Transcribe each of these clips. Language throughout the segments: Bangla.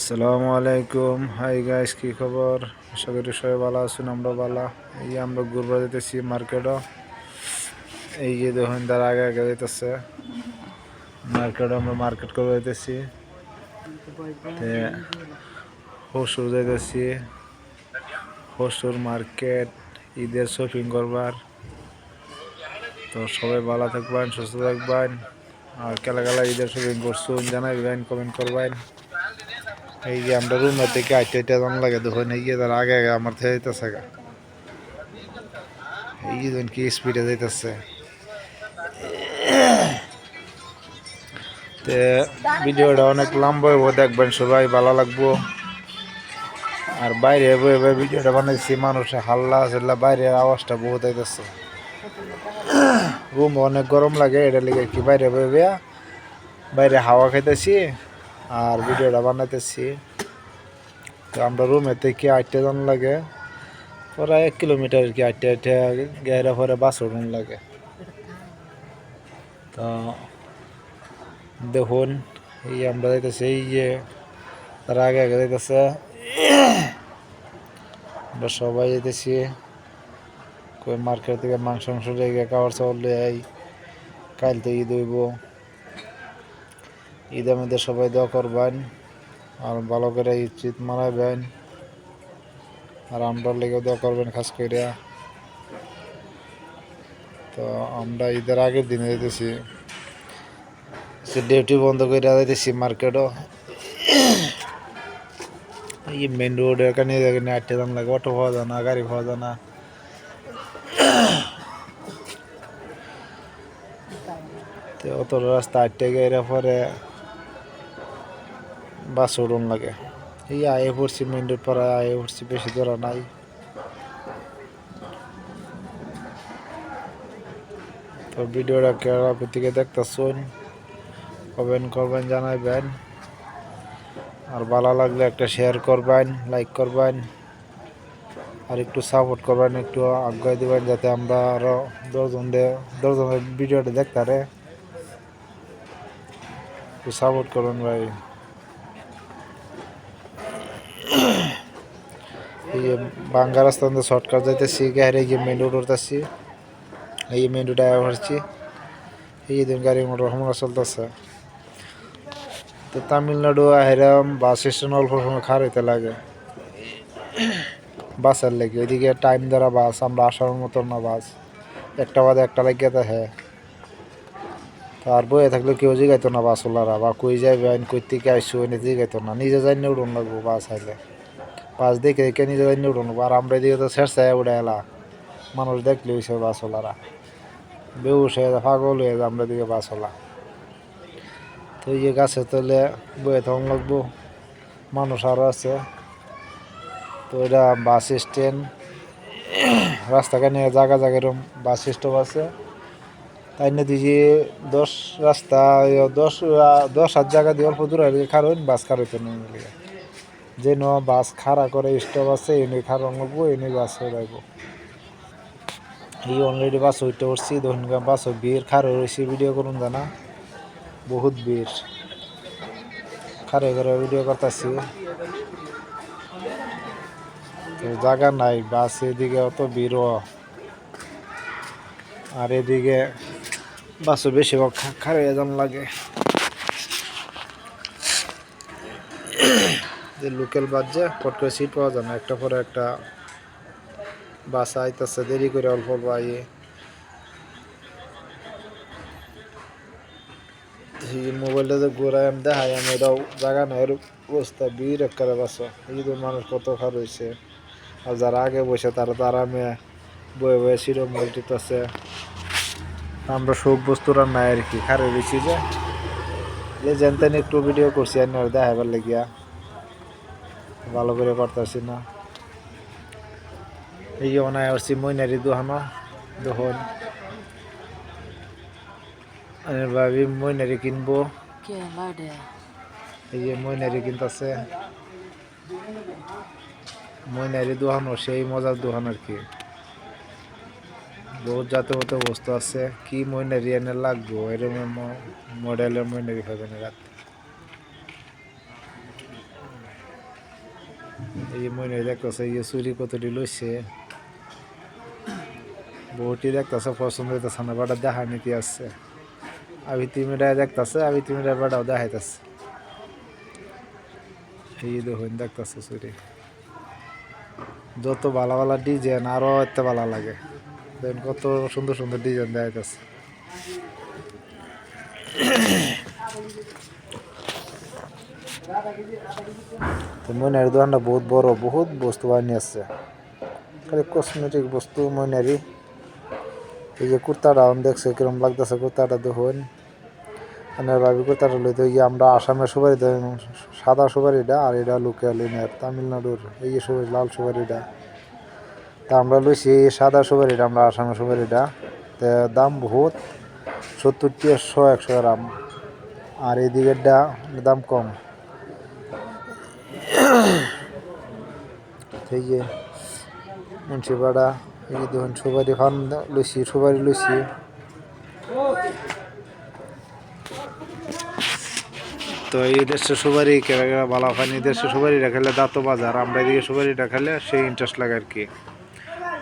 আসসালামু আলাইকুম। হাই গাইস, কি খবর? আশা করি সবাই ভালো আছেন, আমরা ভালো। এই যে আমরা ঘুরবা যেতেছি মার্কেটও। এই যে দেখুন তার আগে আগে যেতেছে মার্কেটও, আমরা মার্কেট করে যেতেছি। হসুর যেতেছি, হসুর মার্কেট, ঈদের শপিং করবার। তো সবাই ভালো থাকবেন, সুস্থ থাকবেন। আর কেলা কেলা ঈদের শপিং করছুন জানাইবেন, কমেন্ট করবেন। এই যে আমরা রুমের থেকে আইতে আইতে দাম লাগে দেখুন, এই যে তার আগে আগে আমার থেকে যেতেছে। এই যে দেখুন কি স্পিডে যাইতেছে। তে ভিডিওটা অনেক লম্বা হইব, দেখবেন সবাই, ভালো লাগবো। আর বাইরে বয়ে ভিডিওটা বানাইছি, মানুষের হাল্লা চিল্লা, বাইরের আওয়াজটা বহুত আইতেছে। রুম অনেক গরম লাগে, এটা লিগে কি বাইরে বয়ে বাইরে হাওয়া খাইতেছি আর ভিডিওটা বানাইতেছি। তো আমরা রুমের থেকে আটটা জন লাগে, প্রায় 1 কিলোমিটার কি আটটা আটটা গেরা পরে বাস রুম লাগে। তো দেখুন এই আমরা যাইতেছি, এই যে তার আগে আগে যাইতেছে, আমরা সবাই যেতেছি। কই মার্কেট থেকে মাংস রেখে খাবার চাউল এই কাল তো ঈদ হইব। ঈদের মধ্যে সবাই দোয়া করবেন আর ভালো করে ঈদ মানাবেন। আর আমরা লেগে দোয়া করবেন খাস করে। তো আমরা ঈদের আগের দিনে যেতেছি, ডিউটি বন্ধ করে যাইতেছি মার্কেটও। এই মেন রোড এখানে আটটা দাম লাগে, অটো পাওয়া যায় না, গাড়ি পাওয়া যায় না। তো অত রাস্তা আটটে গেলে পরে বাস উড়ন লাগে। এই আয়ে পড়ছি মেন রোড, পরে আয়ে পড়ছি, বেশি দূর নাই। তো ভিডিওটা কেরালা থেকে দেখতেছুন, কমেন্ট করবেন, জানাইবেন। আর ভালো লাগলে একটা শেয়ার করবেন, লাইক করবেন, আর একটু সাপোর্ট করবেন, একটু আগ্রহ দিবেন, যাতে আমরা আরও দশজনের ভিডিওটা দেখতে পারে। একটু সাপোর্ট করবেন ভাই। এই যে বাঙ্গা রাস্তা শর্টকাট যাইতেছি, গাড়ি গিয়ে মেন রোড উঠতেছি। এই মেন রোড আয়া পড়ছি, এই দিন গাড়ি মোটর হামলা চলতেছে। তো তামিলনাড়ু আহেরাম বাস স্টেশন অল্প সময় খার হইতে লাগে বাসের লেগে। এদিকে টাইম দ্বারা বাস, আমরা আসার মতন না বাস, একটা বাদে একটা লাগিয়ে দেখে। আর বয়ে থাকলে কেউ জিগাইতো না বাসওয়ালারা, বা কই যাইবেন, কই থেকে আইসো, এনে জিগাইতো না, নিজে যাই নিয়ে উড়ন লাগবো বাস আইলে। বাস দেখে দেখে নিজে যাই নিয়ে উড়ন লাগবো। আর আমরা এদিকে তো ছেড়ছায় উড়ে এলা, মানুষ দেখলে ওইসব বাসওয়ালারা বেউস হয়ে যায়, পাগল হয়ে যায় আমরা দিকে বাসওয়ালা। তো এই যে গাছের তলে বয়ে থাকুন লাগবো, মানুষ আরও আছে। তো এটা বাস স্ট্যান্ড, রাস্তাঘাট নিয়ে জায়গা জায়গা এরকম বাস স্টপ আছে। তাই না দিছি 10 রাস্তা, 10 জায়গা দিয়ে অল্প দূর খারণ বাস খারইতে নিয়ে যে ন বাস খাড়া করে স্টপ আছে, এনে খারণ লাগবো, এনে বাস যাইব। এই অলরেডি বাস হইতে পড়ছি, দক্ষিণগা বাস ভিড়, খারো রয়েছি, ভিডিও করুন জানা, বহুত ভিড়, খারে খারে ভিডিও করতেছি। তো জায়গা নাই, বাস এদিকে অত ভিড়, আর এদিকে বাসও বেশিরভাগ খারে যান লাগে। যে লোকাল বাস যে পট করে সিট পাওয়া যায় না, একটা পরে একটা বাস আইতেছে দেরি করে, অল্প অল্প আইয়ে। মোবাইলটা যে ঘুরাই আমি দেখাই, আমি এটাও জায়গা নাই, এর অবস্থা ভিড় করে বাস। এই যে মানুষ কত খার হয়েছে। আর যারা আগে বসে তারা তো আরামে বয়ে বয়ে সিরো মসজিদ। আমরা সব বস্তুরা নাই আর কি, খারে বেশি যে যেন একটু ভিডিও করছি আর দেখাবার লেগিয়া, ভালো করে করতেছি না। এই অনায় আসছি মইনারি দোহানো, দেখুন আমি ভাবি মইনারি কিনবো। এই যে মইনারি কিনতেছে, মইনারি দোহানো সেই মজার দোহান আর কি। বহুত জাতের মতো বস্তু আছে, কি মইনারি এনে লাগবো এরকম মডেলের মইনারি পাবেন রাত। এই মনে দেখতেছে এই চুরি কতটি লইছে বহুটি দেখতেছে পছন্দ হইতেছে না বেটা দেখা নিতে আসছে আবি তিমিরা দেখতেছে আবি তিমিরা বেটাও দেখাইতেছে এই দেখুন দেখতেছে চুরি যত ভালো ভালো ডিজাইন আরো এত ভালো লাগে দেখেন কত সুন্দর সুন্দর ডিজাইন দেখাইতেছে তো মইনারি দোকানটা বহুত বড় বহুত বস্তু বানিয়ে আসছে খালি কসমেটিক বস্তু মইনারি এই যে কুর্তাটা দেখছে কিরম লাগতেছে কুর্তাটা দেখুন মানে ভাবি কুর্তাটা লইতে গিয়ে আমরা আসামের সুপারি সাদা সুপারিটা আর এটা লোকাল ইনের তামিলনাড়ুর এই যে সুপারি লাল সুপারিটা তা আমরা লইছি সাদা সুপারিটা আমরা আসামের সুপারিটা তো দাম বহুত 70-100 গ্রাম আর এই দিকেরটা দাম কম এই যে মুন্সিপাড়া এই যে দেখুন সুপারি ফান লইছি সুপারি লইছি তো এই দেশের সুপারি ভালো পানি দেশের সুপারি রাখালে দাঁত বাজার আমরা এদিকে সুপারি রাখালে সেই ইন্টারেস্ট লাগে আর কি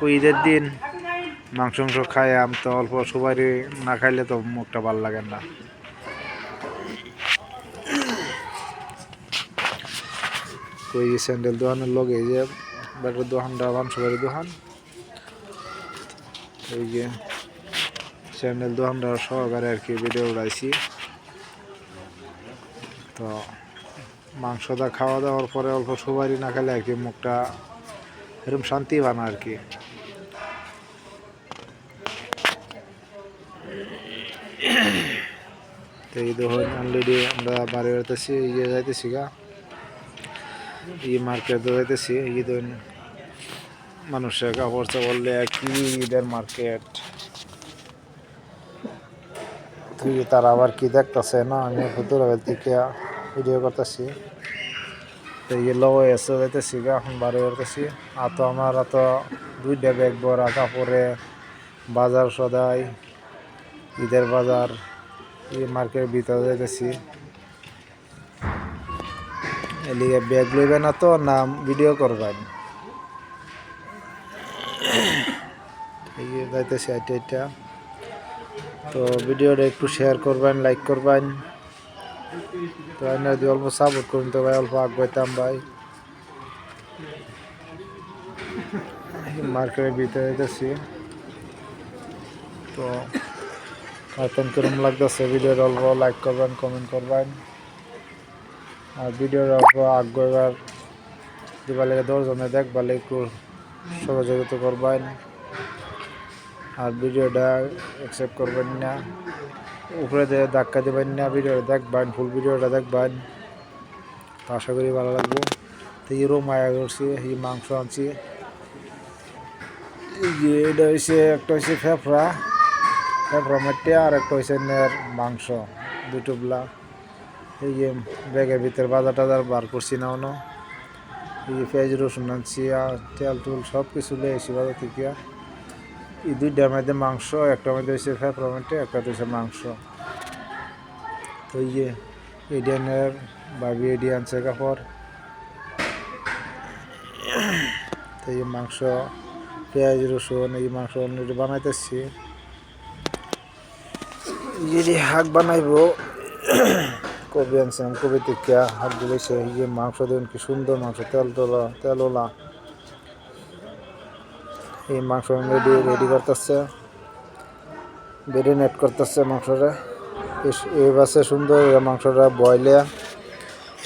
ওই ঈদের দিন মাংস খাই আম তো অল্প সুপারি না খাইলে তো মুখটা ভালো লাগে না ওই স্যান্ডেল দোকানের লগে এই যে ব্যাটার দোকানটা সুপারি দোকান ওই যে স্যান্ডেল দোকানটা সহকারে আর কি ভিডিও উড়াইছি তো মাংসটা খাওয়া দাওয়ার পরে অল্প সুপারি না খেলে আর কি মুখটা এরকম শান্তি বানা আর কি তো এই দেখুন অলরেডি আমরা বাড়ি বেড়াতেছি এই যে যাইতেছি গা এই মার্কেট যাইতেছি এই দেখুন মানুষের কাপড় চাপড় কি ঈদের মার্কেট তুই তারা আবার কি দেখতেছে না আমি দূর থেকে ভিডিও করতেছি তো এই লগে এসে যাইতেছি গা এখন বাড়ি বেড়াতেছি আর তো আমার তো 2টা ব্যাগ ভরা কাপড়ে বাজার সদাই ঈদের বাজার এই মার্কেটের ভিতরে যাইতেছি এলিগে ব্যাগ লইবে না তো না ভিডিও করবেন এই যাইতেছি এটা তো ভিডিওটা একটু শেয়ার করবেন লাইক করবেন তো যদি অল্প সাপোর্ট করুন তো ভাই অল্প আগাইতাম ভাই মার্কেটের ভিতরে যাইতেছি তো এখন কিরম লাগতেছে ভিডিওর অল্প লাইক করবেন কমেন্ট করবেন আর ভিডিওর অল্প আগাইবার দিবার লেগে 10 জনে দেখবার একটু সহযোগিতা করবেন আর ভিডিওটা অ্যাকসেপ্ট করবেন না উপরে দিয়ে ধাক্কা দেবেন না ভিডিওটা দেখবেন ফুল ভিডিওটা দেখবেন তো আশা করি ভালো লাগবে তো এই রুম আয়া করছি এই মাংস আনছি এই যে এটা হচ্ছে একটা হচ্ছে ফেফড়া মেটে আর একটা হচ্ছে নের মাংস দুটোগুলা এই যে ব্যাগের ভিতরে বাজার টাজার বার করছি না অন্য এই যে পেঁয়াজ রসুন আনছি আর তেল টুল সব কিছু লিয়ে এসি বাজার থেকে এই 2টার মধ্যে মাংস একটা মধ্যে হচ্ছে ফেফড়া মেটে একটা হচ্ছে মাংস তো এই যে এডিয়ানের ভাবি এডি আনছে কাপড় তো এই মাংস পেঁয়াজ রসুন এই মাংস অলরেডি বানাইতেছি যদি শাক বানাইব কবি আনছিলাম কবি থেকে হাত দিয়েছে এই যে মাংস দেখুন কি সুন্দর মাংস তেলওলা এই মাংস রেডি করতেছে মেরিনেট করতেছে মাংসটা এই বাসে সুন্দর মাংসটা বয়লে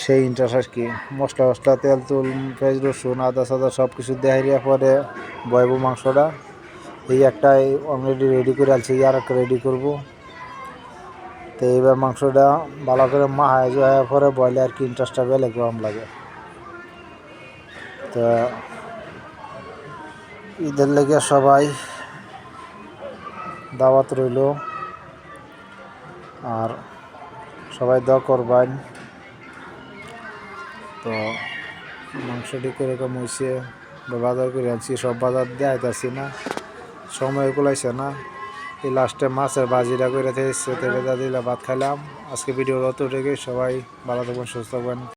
সেই ইন্টারেস্ট আর কি মশলা তেল তুল পেঁয়াজ রসুন আদা সাদা সব কিছু দেখাইয়া পরে বয়ব মাংসটা এই একটাই অলরেডি রেডি করে আনছি আর একটা রেডি করবো তো এইবার মাংসটা ভালো করে মাহায় যাওয়ার পরে বয়লে আর কি ইন্টারেস্টটা বেলে গরম লাগে তো ঈদের লেগে সবাই দাওয়াত রইল আর সবাই দোয়া করবেন তো মাংসটি কীরকম হয়েছে বাজার করে আনছি সব বাজার দেখাইতেছি না সময় কুলাইছে না এই লাস্টে মাছের বাজিটা করে দিলে ভাত খাইলাম আজকে ভিডিও অত রেখে সবাই ভালো থাকবেন সুস্থ থাকবেন।